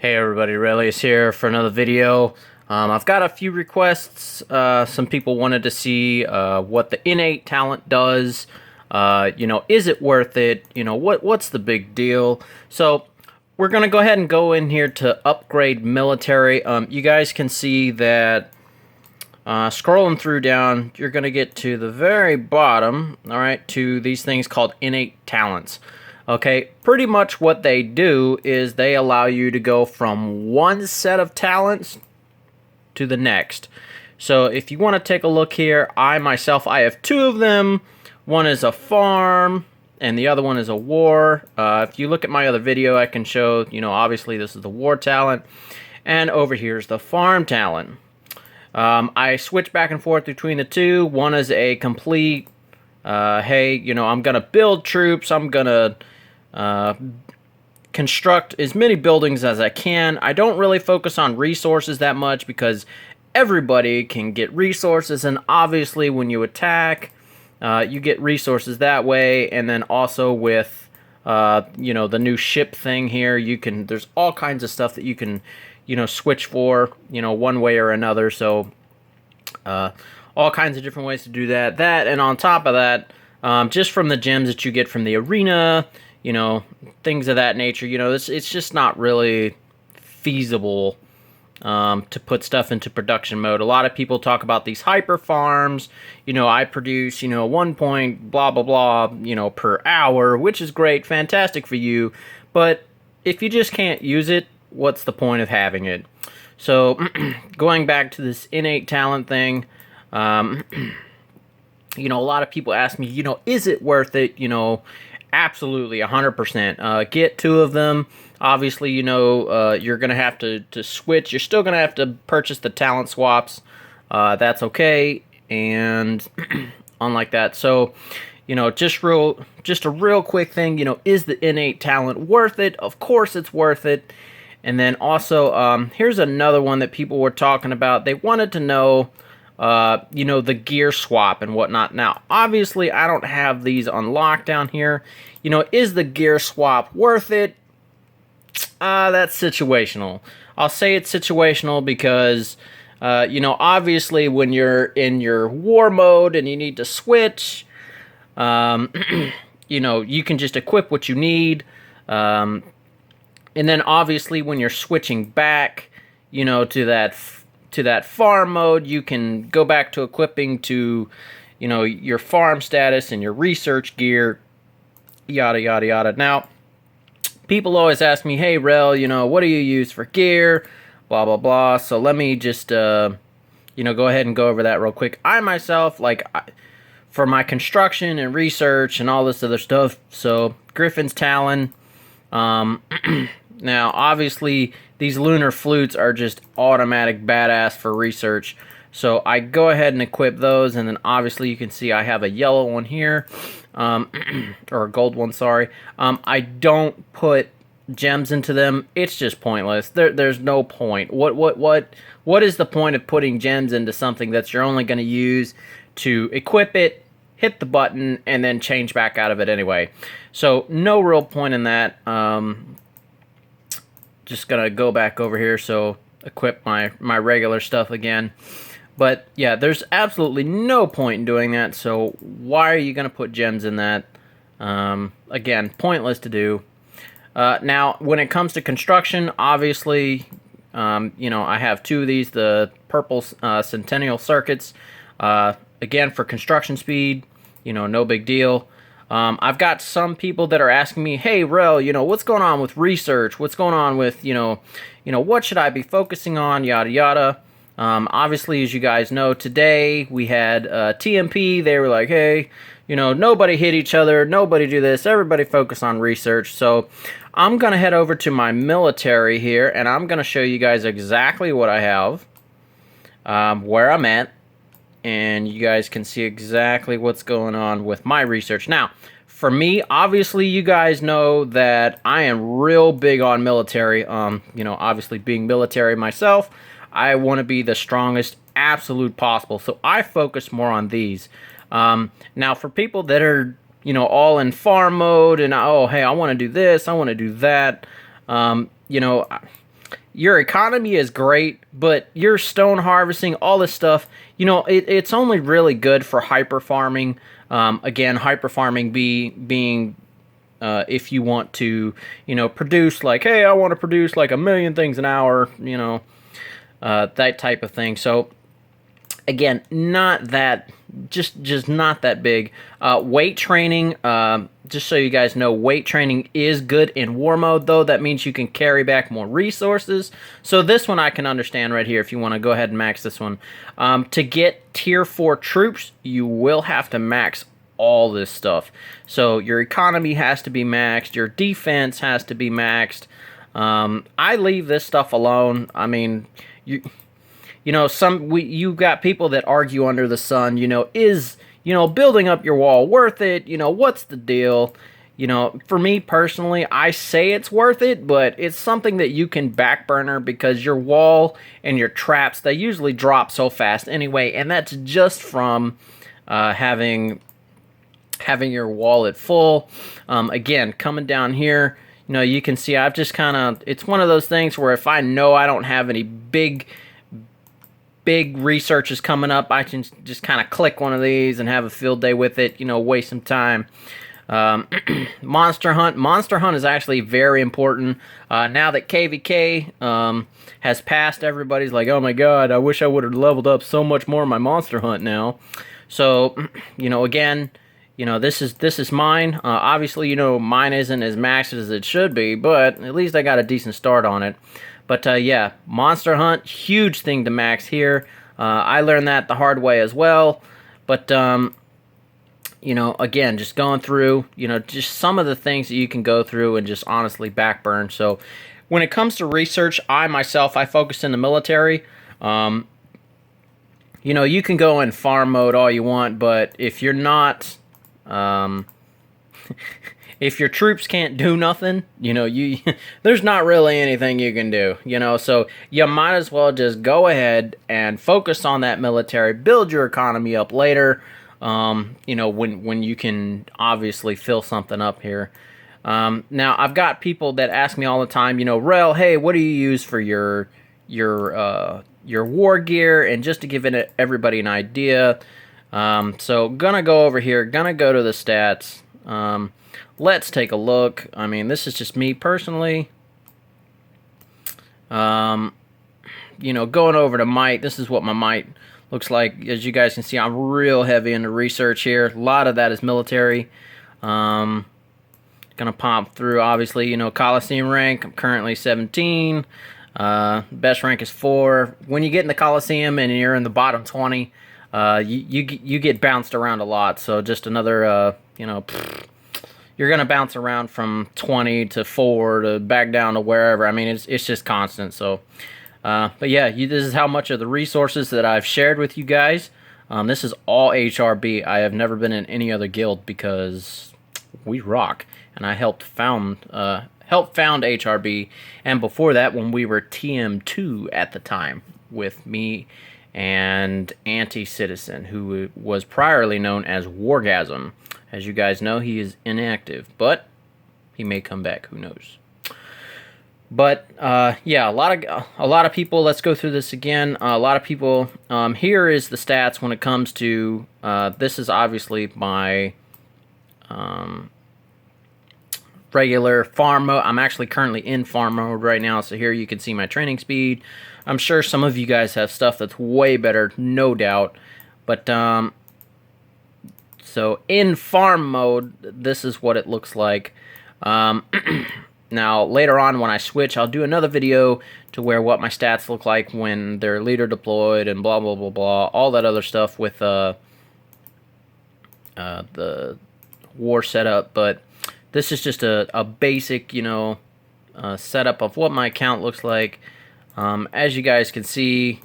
Hey everybody, Relius here for another video. I've got a few requests. Some people wanted to see what the innate talent does. Is it worth it? What's the big deal? So we're gonna go ahead and go in here to upgrade military. You guys can see that scrolling through down, you're gonna get to the very bottom. All right, to these things called innate talents. Okay, pretty much what they do is they allow you to go from one set of talents to the next. So if you want to take a look here, I have two of them. One is a farm and the other one is a war. If you look at my other video, I can show, obviously this is the war talent. And over here is the farm talent. I switch back and forth between the two. One is a complete, hey, I'm going to build troops. I'm going to construct as many buildings as I can. I don't really focus on resources that much because everybody can get resources, and obviously when you attack, you get resources that way. And then also with the new ship thing here, there's all kinds of stuff that you can switch for one way or another. So all kinds of different ways to do that. And on top of that, just from the gems that you get from the arena, things of that nature, it's just not really feasible to put stuff into production mode. A lot of people talk about these hyper farms. I produce, 1 point blah, blah, blah, per hour, which is great, fantastic for you. But if you just can't use it, what's the point of having it? So going back to this innate talent thing, a lot of people ask me, is it worth it? Absolutely, 100%. Get two of them. Obviously, you're going to have to switch. You're still going to have to purchase the talent swaps. That's okay. And unlike that. So, just a real quick thing, is the innate talent worth it? Of course it's worth it. And then also, here's another one that people were talking about. They wanted to know, the gear swap and whatnot. Now, obviously, I don't have these unlocked down here. Is the gear swap worth it? That's situational. I'll say it's situational because, obviously, when you're in your war mode and you need to switch, you can just equip what you need. And then, obviously, when you're switching back, to that farm mode, you can go back to equipping to, your farm status and your research gear, yada, yada, yada. Now, people always ask me, hey, Rel, what do you use for gear, blah, blah, blah. So let me just, go ahead and go over that real quick. I myself, for my construction and research and all this other stuff, so Griffin's Talon. Now, obviously, these lunar flutes are just automatic badass for research. So I go ahead and equip those, and then obviously you can see I have a yellow one here, or a gold one, sorry. I don't put gems into them. It's just pointless. There's no point. What is the point of putting gems into something that you're only going to use to equip it, hit the button, and then change back out of it anyway? So no real point in that. Just gonna go back over here, so equip my regular stuff again. But yeah, there's absolutely no point in doing that. So why are you gonna put gems in that? Again, pointless to do. Now, when it comes to construction, obviously, I have two of these, the purple Centennial circuits. Again, for construction speed, no big deal. I've got some people that are asking me, hey, Rel, what's going on with research? What's going on with, what should I be focusing on, yada, yada. Obviously, as you guys know, today we had TMP. They were like, hey, nobody hit each other. Nobody do this. Everybody focus on research. So I'm going to head over to my military here, and I'm going to show you guys exactly what I have, where I'm at. And you guys can see exactly what's going on with my research. Now, for me, obviously, you guys know that I am real big on military. Obviously, being military myself, I want to be the strongest absolute possible. So I focus more on these. Now, for people that are, all in farm mode and, oh, hey, I want to do this, I want to do that, your economy is great, but your stone harvesting, all this stuff, it's only really good for hyper farming. Again, hyper farming being if you want to, produce like, hey, I want to produce like 1,000,000 things an hour, that type of thing. So again, not that, just not that big. Weight training, just so you guys know, weight training is good in war mode, though. That means you can carry back more resources. So this one I can understand right here if you want to go ahead and max this one. To get tier 4 troops, you will have to max all this stuff. So your economy has to be maxed, your defense has to be maxed. I leave this stuff alone. I mean, you got people that argue under the sun, is, building up your wall worth it? What's the deal? For me personally, I say it's worth it, but it's something that you can back burner because your wall and your traps, they usually drop so fast anyway, and that's just from having your wall at full. Again, coming down here, you can see I've just kind of, it's one of those things where if I know I don't have any big research is coming up, I can just kind of click one of these and have a field day with it, waste some time. Monster Hunt is actually very important. Now that KVK has passed, everybody's like, oh my god, I wish I would have leveled up so much more in my Monster Hunt now. So, again, this is mine. Obviously, mine isn't as maxed as it should be, but at least I got a decent start on it. But yeah, Monster Hunt, huge thing to max here. I learned that the hard way as well. But, again, just going through, just some of the things that you can go through and just honestly backburn. So when it comes to research, I focus in the military. You can go in farm mode all you want, but if you're not... if your troops can't do nothing, there's not really anything you can do, so you might as well just go ahead and focus on that military, build your economy up later, when you can obviously fill something up here. Now, I've got people that ask me all the time, Rel, hey, what do you use for your war gear? And just to give everybody an idea, so gonna go over here, gonna go to the stats. Let's take a look. I mean, this is just me personally. Going over to might, this is what my might looks like. As you guys can see, I'm real heavy into research here. A lot of that is military. Gonna pop through, obviously, Coliseum rank. I'm currently 17. Best rank is 4. When you get in the Coliseum and you're in the bottom 20, you get bounced around a lot. So just another, you're going to bounce around from 20 to 4 to back down to wherever. I mean, it's just constant. So, but yeah, this is how much of the resources that I've shared with you guys. This is all HRB. I have never been in any other guild because we rock. And I helped found HRB. And before that, when we were TM2 at the time with me and Anti-Citizen, who was priorly known as Wargasm. As you guys know, he is inactive, but he may come back. Who knows? But yeah, a lot of people. Let's go through this again. A lot of people. Here is the stats when it comes to. This is obviously my regular farm mode. I'm actually currently in farm mode right now, so here you can see my training speed. I'm sure some of you guys have stuff that's way better, no doubt. But so in farm mode, this is what it looks like. Now, later on when I switch, I'll do another video to where what my stats look like when they're leader deployed and blah, blah, blah, blah. All that other stuff with the war setup. But this is just a basic, setup of what my account looks like. As you guys can see,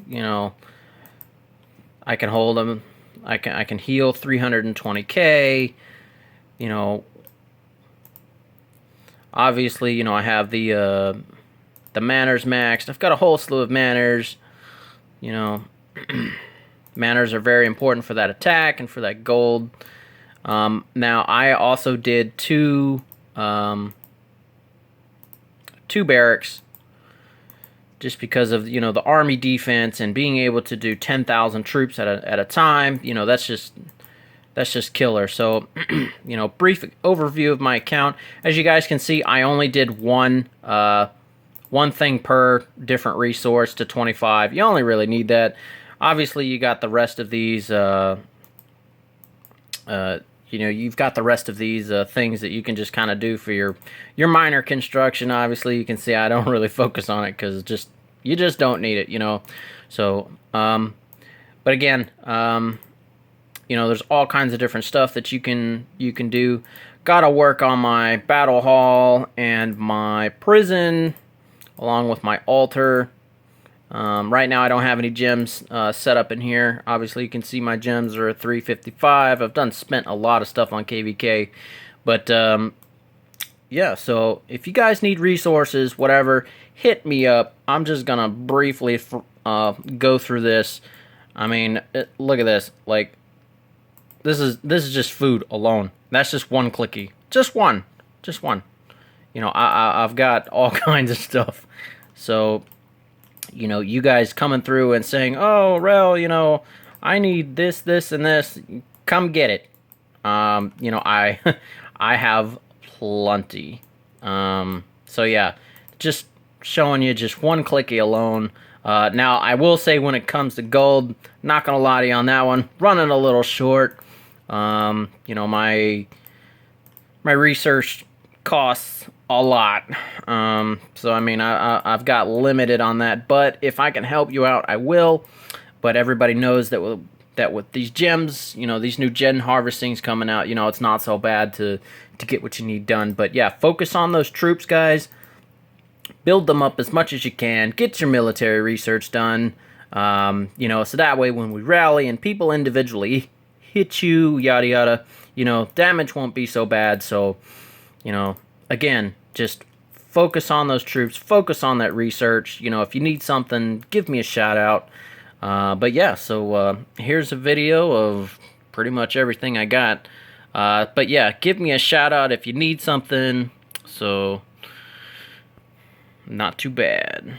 I can hold them. I can heal 320k. Obviously, I have the manners maxed. I've got a whole slew of manners. Manners are very important for that attack and for that gold. Now, I also did two barracks. just because of, you know, the army defense and being able to do 10,000 troops at a time. You know, that's just killer. So, you know, brief overview of my account. As you guys can see, I only did one thing per different resource to 25. You only really need that. Obviously, you got the rest of these. You know, you've got the rest of these things that you can just kind of do for your minor construction. Obviously, you can see I don't really focus on it because you just don't need it, you know. So, but again, you know, there's all kinds of different stuff that you can do. Gotta work on my battle hall and my prison, along with my altar. Right now I don't have any gems set up in here. Obviously you can see my gems are at 355. I've spent a lot of stuff on KVK. But yeah, so if you guys need resources, whatever, hit me up. I'm just gonna briefly go through this. I mean, look at this. Like, this is just food alone. That's just one clicky. Just one. You know, I've got all kinds of stuff. So, you know, you guys coming through and saying, "Oh, Rel, you know, I need this, this, and this." Come get it. You know, I have plenty. So yeah, just showing you just one clicky alone. Now I will say, when it comes to gold, not gonna lie to you on that one, running a little short. You know, my research costs a lot. So I mean, I've got limited on that, but if I can help you out, I will. But everybody knows that with these gems, you know, these new gen harvestings coming out, you know, it's not so bad to get what you need done. But yeah, focus on those troops, guys. Build them up as much as you can. Get your military research done. You know, so that way when we rally and people individually hit you, yada yada, you know, damage won't be so bad. So, you know, again, just focus on those troops, focus on that research. You know, if you need something, give me a shout out. But yeah, so here's a video of pretty much everything I got. But yeah, give me a shout out if you need something. So, not too bad.